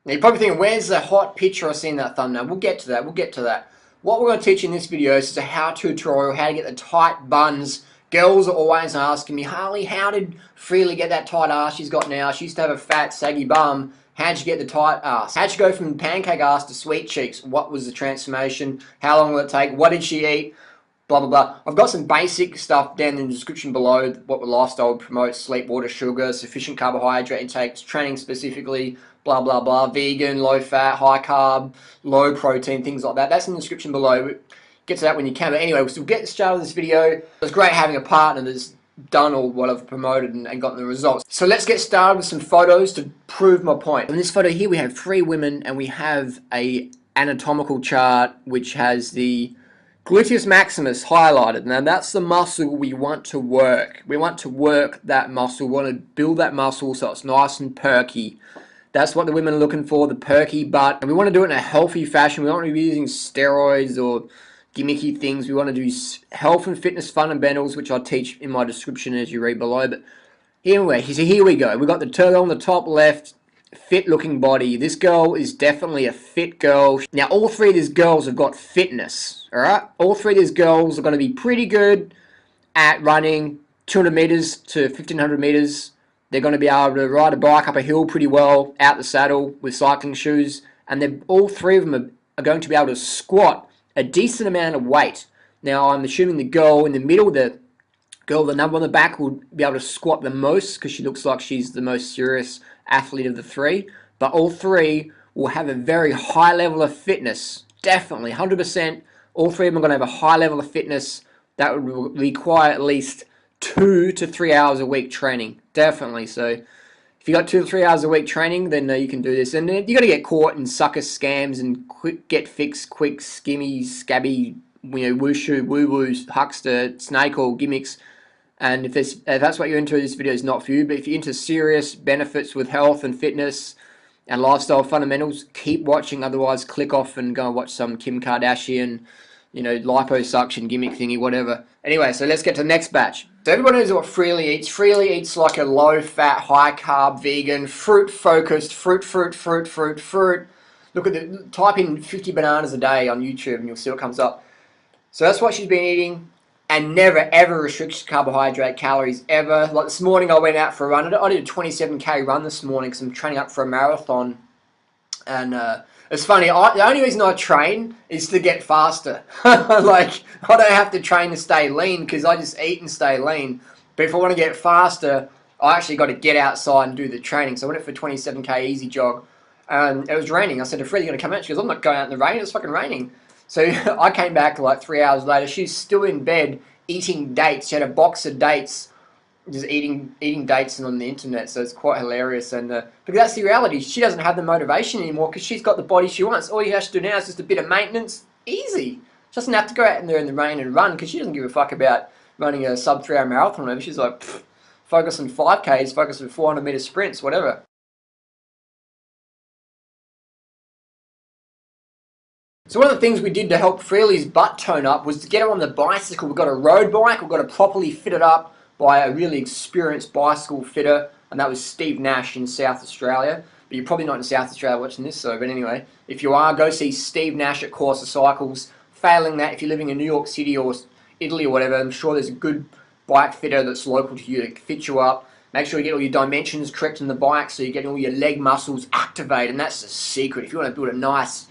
Now you're probably thinking, where's the hot picture I see in that thumbnail? We'll get to that, we'll get to that. What we're going to teach in this video is a how-to tutorial, how to get the tight buns. Girls are always asking me, Harley, how did Freely get that tight ass she's got now? She used to have a fat, saggy bum. How'd you get the tight ass? How'd you go from pancake ass to sweet cheeks? What was the transformation? How long will it take? What did she eat? Blah, blah, blah. I've got some basic stuff down in the description below, what the lifestyle promotes: sleep, water, sugar, sufficient carbohydrate intake, training specifically, blah, blah, blah, vegan, low fat, high carb, low protein, things like that. That's in the description below. Get to that when you can. But anyway, we'll get started with this video. It was great having a partner that's done all what I've promoted and gotten the results. So let's get started with some photos to prove my point. In this photo here, we have 3 women and we have a anatomical chart which has the gluteus maximus highlighted. Now that's the muscle we want to work. We want to work that muscle. We want to build that muscle so it's nice and perky. That's what the women are looking for, the perky butt. And we want to do it in a healthy fashion. We don't want to be using steroids or gimmicky things. We want to do health and fitness fundamentals, which I'll teach in my description as you read below. But anyway, so here we go. We've got the turtle on the top left, fit looking body. This girl is definitely a fit girl. Now all 3 of these girls have got fitness, alright? All 3 of these girls are going to be pretty good at running 200 meters to 1500 meters. They're going to be able to ride a bike up a hill pretty well, out the saddle with cycling shoes. And all 3 of them are going to be able to squat a decent amount of weight. Now I'm assuming the girl in the middle, the girl, the number on the back, will be able to squat the most because she looks like she's the most serious athlete of the 3. But all 3 will have a very high level of fitness. Definitely, 100%. All 3 of them are going to have a high level of fitness that would require at least 2 to 3 hours a week training. Definitely. So if you got 2 to 3 hours a week training, then you can do this. And you're going to get caught in sucker scams and quick get fixed, quick, skimmy, scabby, wushu, woo-woo, huckster, snake oil gimmicks. And if that's what you're into, this video is not for you. But if you're into serious benefits with health and fitness and lifestyle fundamentals, keep watching. Otherwise, click off and go and watch some Kim Kardashian, liposuction gimmick thingy, whatever. Anyway, so let's get to the next batch. So everyone knows what Freely eats. Freely eats like a low-fat, high-carb, vegan, fruit-focused, fruit. Look at type in 50 bananas a day on YouTube and you'll see what comes up. So that's what she's been eating. And never ever restricts carbohydrate calories ever. Like this morning I went out for a run. I did a 27k run this morning because I'm training up for a marathon. And it's funny, the only reason I train is to get faster. Like, I don't have to train to stay lean because I just eat and stay lean. But if I want to get faster, I actually got to get outside and do the training. So I went out for a 27k easy jog. And it was raining. I said to Fred, "You're going to come out?" She goes, "I'm not going out in the rain. It's fucking raining." So I came back like 3 hours later. She's still in bed eating dates. She had a box of dates, just eating dates on the internet. So it's quite hilarious. And because that's the reality. She doesn't have the motivation anymore because she's got the body she wants. All you have to do now is just a bit of maintenance. Easy. She doesn't have to go out in there in the rain and run because she doesn't give a fuck about running a sub 3 hour marathon. Whatever. She's like, focus on 5Ks, focus on 400 meter sprints, whatever. So one of the things we did to help Freely's butt tone up was to get her on the bicycle. We've got a road bike. We've got it properly fitted up by a really experienced bicycle fitter, and that was Steve Nash in South Australia. But you're probably not in South Australia watching this, so but anyway, if you are, go see Steve Nash at Corsa Cycles. Failing that, if you're living in New York City or Italy or whatever, I'm sure there's a good bike fitter that's local to you to fit you up. Make sure you get all your dimensions correct in the bike so you're getting all your leg muscles activated, and that's the secret. If you want to build a nice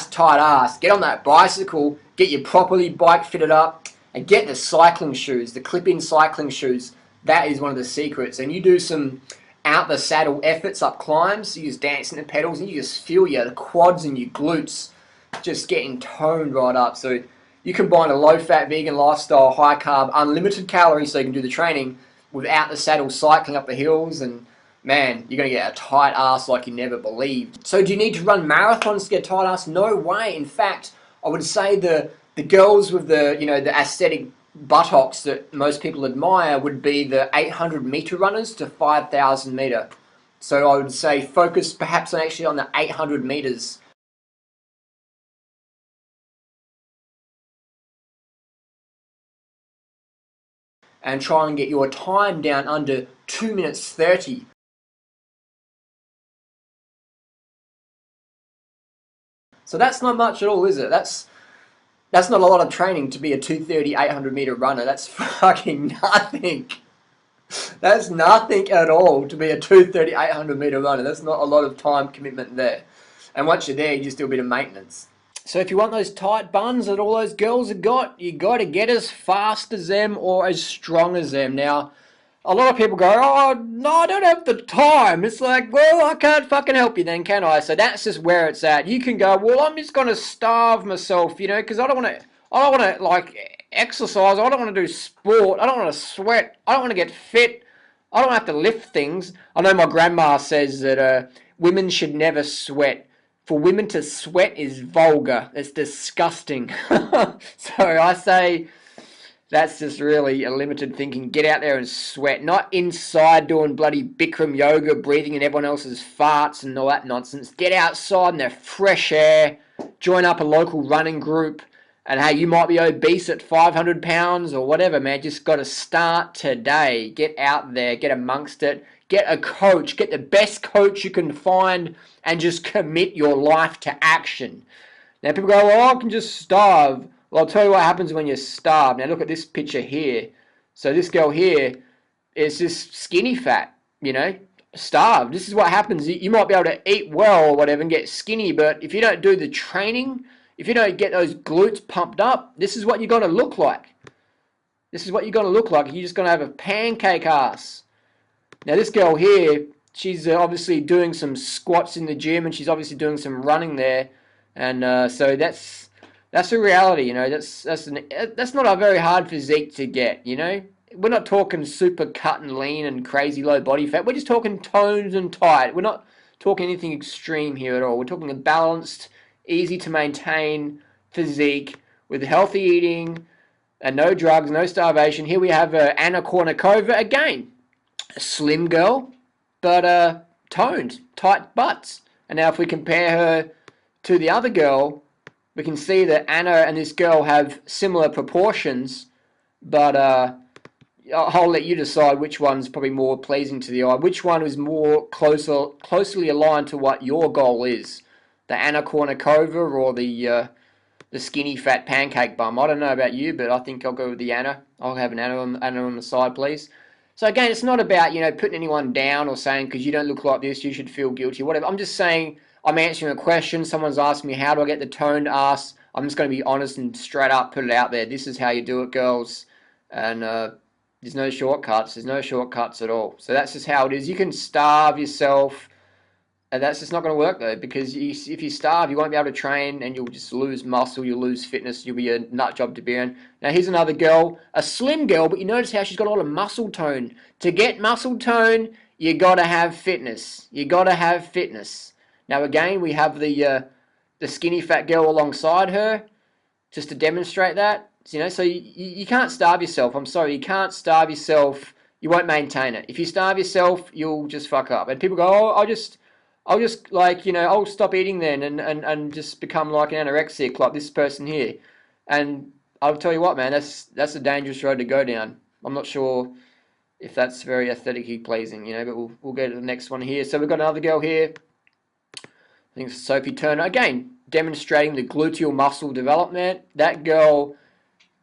tight ass, get on that bicycle, get your properly bike fitted up, and get the cycling shoes, the clip-in cycling shoes. That is one of the secrets. And you do some out the saddle efforts up climbs, you just dancing the pedals, and you just feel your quads and your glutes just getting toned right up. So you combine a low-fat vegan lifestyle, high-carb, unlimited calories so you can do the training without the saddle cycling up the hills, and man, you're going to get a tight ass like you never believed. So do you need to run marathons to get a tight ass? No way. In fact, I would say the girls with the the aesthetic buttocks that most people admire would be the 800 meter runners to 5,000 meter. So I would say focus perhaps actually on the 800 meters. And try and get your time down under 2 minutes 30. So that's not much at all, is it? That's not a lot of training to be a 230, 800-meter runner. That's fucking nothing. That's nothing at all to be a 230, 800-meter runner. That's not a lot of time commitment there. And once you're there, you just do a bit of maintenance. So if you want those tight buns that all those girls have got, you got to get as fast as them or as strong as them. Now, a lot of people go, oh, no, I don't have the time. It's like, well, I can't fucking help you then, can I? So that's just where it's at. You can go, well, I'm just going to starve myself, you know, because I don't want to, like, exercise. I don't want to do sport. I don't want to sweat. I don't want to get fit. I don't have to lift things. I know my grandma says that women should never sweat. For women to sweat is vulgar. It's disgusting. So I say that's just really a limited thinking. Get out there and sweat. Not inside doing bloody Bikram yoga, breathing in everyone else's farts and all that nonsense. Get outside in the fresh air. Join up a local running group. And hey, you might be obese at 500 pounds or whatever, man. Just got to start today. Get out there. Get amongst it. Get a coach. Get the best coach you can find and just commit your life to action. Now, people go, well, I can just starve. Well, I'll tell you what happens when you starve. Now, look at this picture here. So this girl here is just skinny fat, you know, starved. This is what happens. You might be able to eat well or whatever and get skinny, but if you don't do the training, if you don't get those glutes pumped up, this is what you're going to look like. This is what you're going to look like. You're just going to have a pancake ass. Now, this girl here, she's obviously doing some squats in the gym, and she's obviously doing some running there, and so that's a reality, you know. That's not a very hard physique to get, you know. We're not talking super cut and lean and crazy low body fat. We're just talking toned and tight. We're not talking anything extreme here at all. We're talking a balanced, easy to maintain physique with healthy eating and no drugs, no starvation. Here we have Anna Kournikova again. A slim girl, but toned, tight butts. And now if we compare her to the other girl, we can see that Anna and this girl have similar proportions, but I'll let you decide which one's probably more pleasing to the eye. Which one is more closely aligned to what your goal is? The Anna Kournikova or the skinny fat pancake bum? I don't know about you, but I think I'll go with the Anna. I'll have an Anna on the side, please. So again, it's not about, you know, putting anyone down or saying because you don't look like this, you should feel guilty, whatever. I'm just saying I'm answering a question. Someone's asked me, how do I get the toned ass? I'm just going to be honest and straight up put it out there. This is how you do it, girls. And there's no shortcuts. There's no shortcuts at all. So that's just how it is. You can starve yourself. And that's just not going to work, though, because if you starve, you won't be able to train, and you'll just lose muscle, you'll lose fitness, you'll be a nut job to be in. Now, here's another girl, a slim girl, but you notice how she's got a lot of muscle tone. To get muscle tone, you got to have fitness. You got to have fitness. Now, again, we have the skinny fat girl alongside her, just to demonstrate that. You know, so you can't starve yourself. I'm sorry, you can't starve yourself. You won't maintain it. If you starve yourself, you'll just fuck up. And people go, oh, I'll just like, you know, I'll stop eating then and just become like an anorexic like this person here. And I'll tell you what, man, that's a dangerous road to go down. I'm not sure if that's very aesthetically pleasing, you know, but we'll get to the next one here. So we've got another girl here. I think it's Sophie Turner. Again, demonstrating the gluteal muscle development. That girl,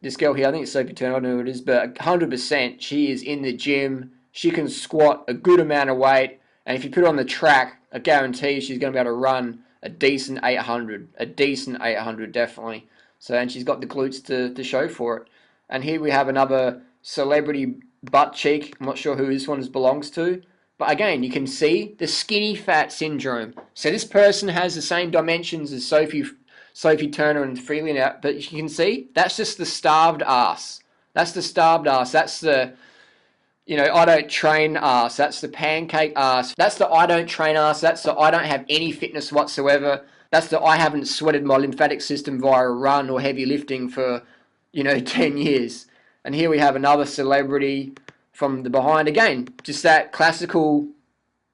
this girl here, I think it's Sophie Turner, I don't know who it is, but 100% she is in the gym. She can squat a good amount of weight. And if you put her on the track, I guarantee she's going to be able to run a decent 800. A decent 800, definitely. So, and she's got the glutes to show for it. And here we have another celebrity butt cheek. I'm not sure who this one belongs to. But again, you can see the skinny fat syndrome. So this person has the same dimensions as Sophie Turner and Freeland out. But you can see, that's just the starved ass. That's the starved ass. That's the... You know, I don't train ass. That's the pancake ass. That's the I don't train ass. That's the I don't have any fitness whatsoever. That's the I haven't sweated my lymphatic system via a run or heavy lifting for, you know, 10 years. And here we have another celebrity from the behind. Again, just that classical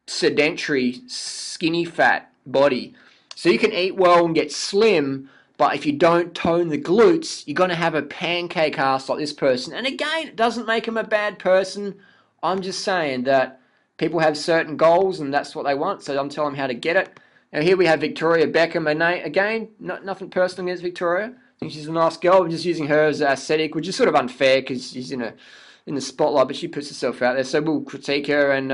sedentary skinny fat body. So you can eat well and get slim, but if you don't tone the glutes, you're going to have a pancake ass like this person. And again, it doesn't make them a bad person. I'm just saying that people have certain goals and that's what they want. So I'm telling them how to get it. Now here we have Victoria Beckham, again, nothing personal against Victoria. I think she's a nice girl. We're just using her as aesthetic, which is sort of unfair because she's in the spotlight, but she puts herself out there. So we'll critique her, and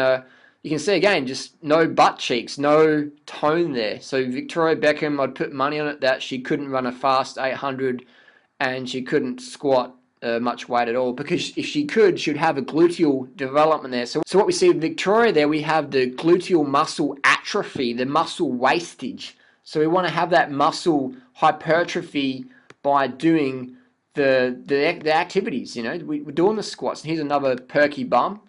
you can see again, just no butt cheeks, no tone there. So Victoria Beckham, I'd put money on it that she couldn't run a fast 800, and she couldn't squat much weight at all, because if she could, she'd have a gluteal development there. So what we see with Victoria there, we have the gluteal muscle atrophy, the muscle wastage. So we want to have that muscle hypertrophy by doing the activities. You know, we're doing the squats. And here's another perky bum.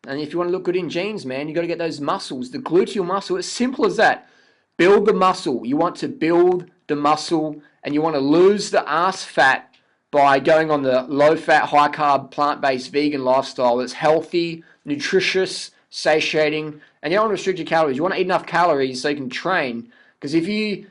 And if you want to look good in jeans, man, you got to get those muscles, the gluteal muscle. It's simple as that. Build the muscle. You want to build the muscle, and you want to lose the ass fat by going on the low-fat, high-carb, plant-based vegan lifestyle that's healthy, nutritious, satiating, and you don't want to restrict your calories. You want to eat enough calories so you can train, because if you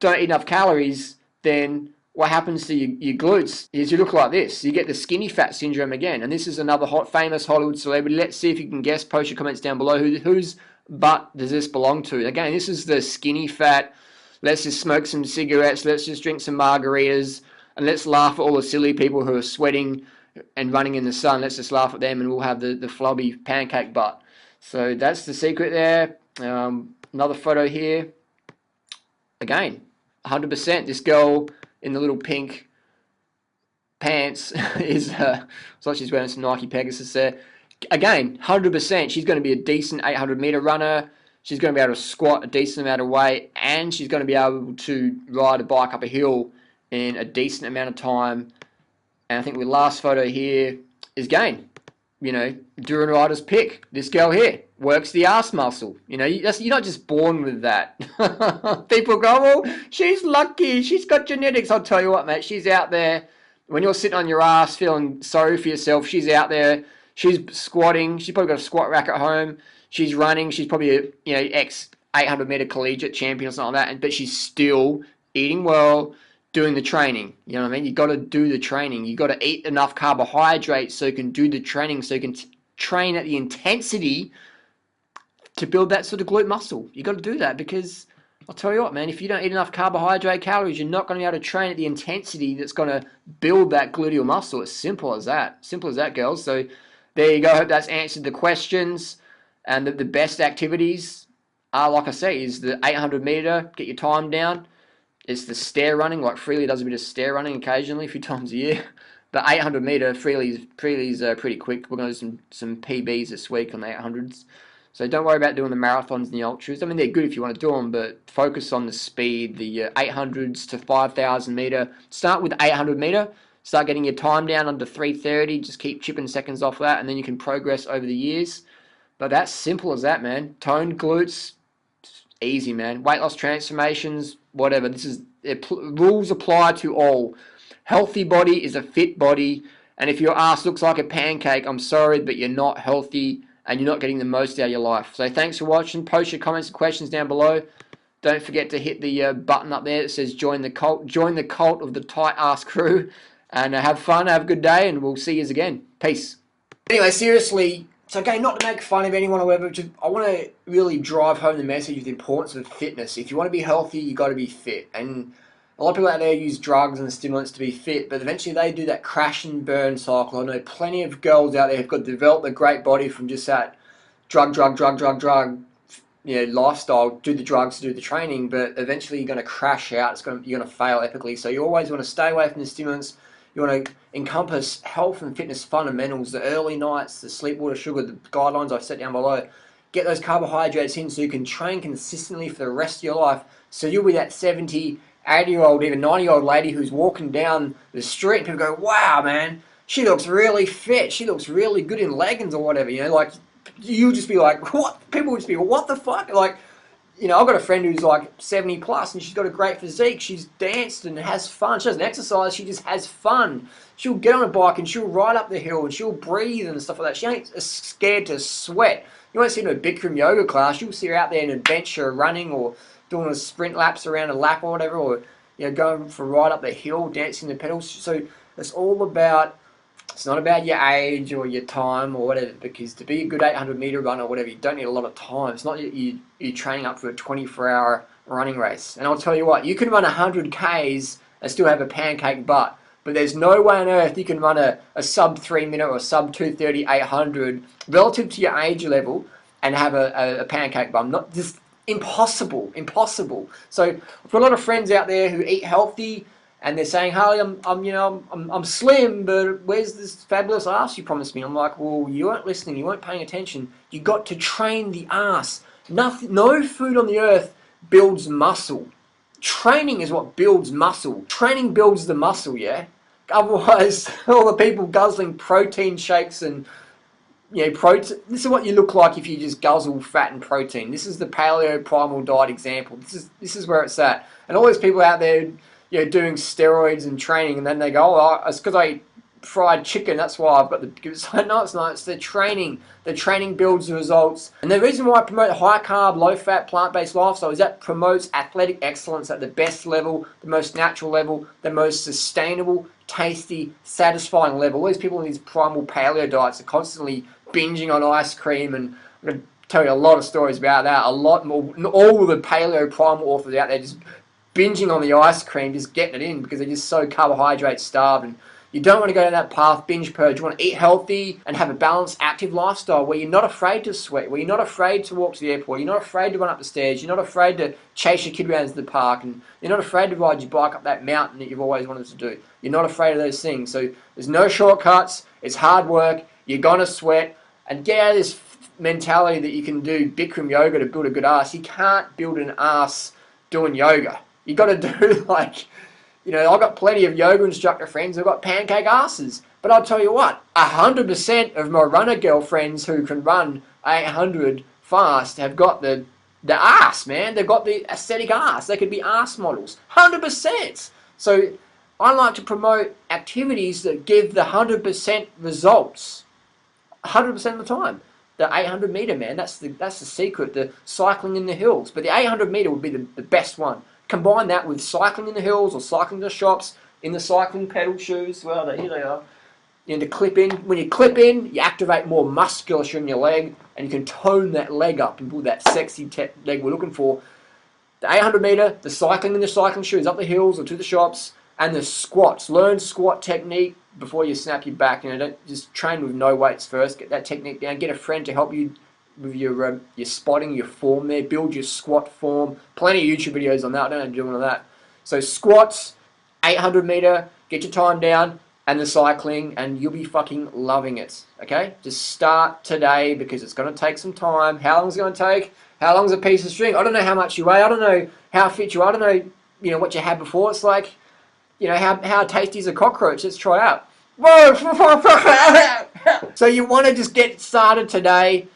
don't eat enough calories, then what happens to your glutes is you look like this. You get the skinny fat syndrome again, and this is another famous Hollywood celebrity. Let's see if you can guess. Post your comments down below. Whose butt does this belong to? Again, this is the skinny fat. Let's just smoke some cigarettes. Let's just drink some margaritas. And let's laugh at all the silly people who are sweating and running in the sun. Let's just laugh at them, and we'll have the flubby pancake butt. So that's the secret there. Another photo here. Again, 100%. This girl in the little pink pants is, looks like she's wearing some Nike Pegasus there. Again, 100%. She's going to be a decent 800-meter runner. She's going to be able to squat a decent amount of weight, and she's going to be able to ride a bike up a hill in a decent amount of time. And I think the last photo here is again, you know, Duran Rider's pick. This girl here works the ass muscle. You know, you're not just born with that. People go, well, she's lucky. She's got genetics. I'll tell you what, mate. She's out there. When you're sitting on your ass feeling sorry for yourself, she's out there. She's squatting. She's probably got a squat rack at home. She's running. She's probably a, you know, ex 800-meter collegiate champion or something like that. But she's still eating well, doing the training. You know what I mean? You got to do the training. You got to eat enough carbohydrates so you can do the training, so you can train at the intensity to build that sort of glute muscle. You got to do that, because I'll tell you what, man, if you don't eat enough carbohydrate calories, you're not going to be able to train at the intensity that's going to build that gluteal muscle. It's simple as that. Simple as that, girls. So there you go. I hope that's answered the questions. And the best activities are, like I say, is the 800-meter, get your time down. It's the stair running, like Freely does a bit of stair running occasionally, a few times a year. The 800-meter, Freely's pretty quick. We're going to do some PBs this week on the 800s. So don't worry about doing the marathons and the ultras. I mean, they're good if you want to do them, but focus on the speed, the 800s to 5,000 meter. Start with 800 meter. Start getting your time down under 3:30. Just keep chipping seconds off that, and then you can progress over the years. But that's simple as that, man. Toned glutes, easy, man. Weight loss transformations, whatever. Rules apply to all. Healthy body is a fit body, and if your ass looks like a pancake, I'm sorry, but you're not healthy, and you're not getting the most out of your life. So thanks for watching. Post your comments and questions down below. Don't forget to hit the button up there that says join the cult. Join the cult of the tight ass crew, and have fun, have a good day, and we'll see you again. Peace. Anyway, seriously, so again, not to make fun of anyone or whatever, just, I want to really drive home the message of the importance of fitness. If you want to be healthy, you got to be fit. And a lot of people out there use drugs and stimulants to be fit, but eventually they do that crash and burn cycle. I know plenty of girls out there who've got developed a great body from just that drug, you know, lifestyle. Do the drugs, do the training, but eventually you're going to crash out. You're going to fail epically. So you always want to stay away from the stimulants. You want to encompass health and fitness fundamentals, the early nights, the sleep, water, sugar, the guidelines I've set down below. Get those carbohydrates in so you can train consistently for the rest of your life. So you'll be that 70, 80-year-old, even 90-year-old lady who's walking down the street and people go, wow, man, she looks really fit. She looks really good in leggings or whatever. You know, like, you'll just be like, what? People would just be, what the fuck? Like, you know, I've got a friend who's like 70 plus and she's got a great physique. She's danced and has fun. She doesn't exercise, she just has fun. She'll get on a bike and she'll ride up the hill and she'll breathe and stuff like that. She ain't scared to sweat. You won't see her in a Bikram yoga class. You'll see her out there in an adventure running or doing a sprint laps around a lap or whatever, or, you know, going for a ride up the hill, dancing the pedals. So it's all about It's not about your age or your time or whatever, because to be a good 800 meter runner or whatever, you don't need a lot of time. It's not that you're training up for a 24-hour running race. And I'll tell you what, you can run 100 Ks and still have a pancake butt, but there's no way on earth you can run a sub 3 minute or sub 2:30 800 relative to your age level and have a pancake bum. Not just impossible, impossible. So I've got a lot of friends out there who eat healthy, and they're saying, Harley, I'm slim, but where's this fabulous ass you promised me? I'm like, well, you weren't listening, you weren't paying attention. You got to train the ass. Nothing, no food on the earth builds muscle. Training is what builds muscle. Training builds the muscle, yeah? Otherwise, all the people guzzling protein shakes and protein. This is what you look like if you just guzzle fat and protein. This is the paleo primal diet example. This is where it's at. And all these people out there, doing steroids and training, and then they go, oh, it's because I eat fried chicken, that's why I've got the... It's like, no, it's not. It's the training. The training builds the results. And the reason why I promote high carb, low fat, plant-based lifestyle is that promotes athletic excellence at the best level, the most natural level, the most sustainable, tasty, satisfying level. All these people in these primal paleo diets are constantly binging on ice cream, and I'm going to tell you a lot of stories about that. A lot more. All the paleo primal authors out there just binging on the ice cream, just getting it in because they're just so carbohydrate starved. And you don't want to go down that path, binge purge. You want to eat healthy and have a balanced, active lifestyle where you're not afraid to sweat, where you're not afraid to walk to the airport, you're not afraid to run up the stairs, you're not afraid to chase your kid around to the park, and you're not afraid to ride your bike up that mountain that you've always wanted to do. You're not afraid of those things. So there's no shortcuts. It's hard work. You're going to sweat. And get out of this mentality that you can do Bikram yoga to build a good ass. You can't build an ass doing yoga. You got to do like, I've got plenty of yoga instructor friends who've got pancake asses. But I'll tell you what, 100% of my runner girlfriends who can run 800 fast have got the ass, man. They've got the aesthetic ass. They could be ass models. 100%. So I like to promote activities that give the 100% results. 100% of the time. The 800 meter, man, that's the secret. The cycling in the hills. But the 800 meter would be the best one. Combine that with cycling in the hills or cycling to the shops in the cycling pedal shoes. Well, here they are. To clip in. When you clip in, you activate more musculature in your leg, and you can tone that leg up and build that sexy leg we're looking for. The 800 meter, the cycling in the cycling shoes up the hills or to the shops, and the squats. Learn squat technique before you snap your back. Don't just train with no weights first. Get that technique down. Get a friend to help you with your spotting, your form there. Build your squat form. Plenty of YouTube videos on that. I don't know how to do all of that. So squats, 800 meter, get your time down, and the cycling, and you'll be fucking loving it. Okay? Just start today because it's going to take some time. How long is it going to take? How long is a piece of string? I don't know how much you weigh. I don't know how fit you are. I don't know, what you had before. It's like, how tasty is a cockroach? Let's try out. So you want to just get started today.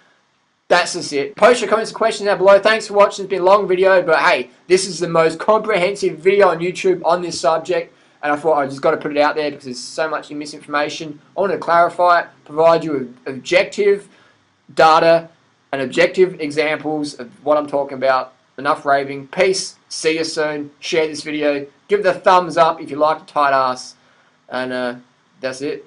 That's just it. Post your comments and questions down below. Thanks for watching. It's been a long video, but hey, this is the most comprehensive video on YouTube on this subject, and I thought I just got to put it out there because there's so much misinformation. I want to clarify it, provide you with objective data and objective examples of what I'm talking about. Enough raving. Peace. See you soon. Share this video. Give it a thumbs up if you like a tight ass. And that's it.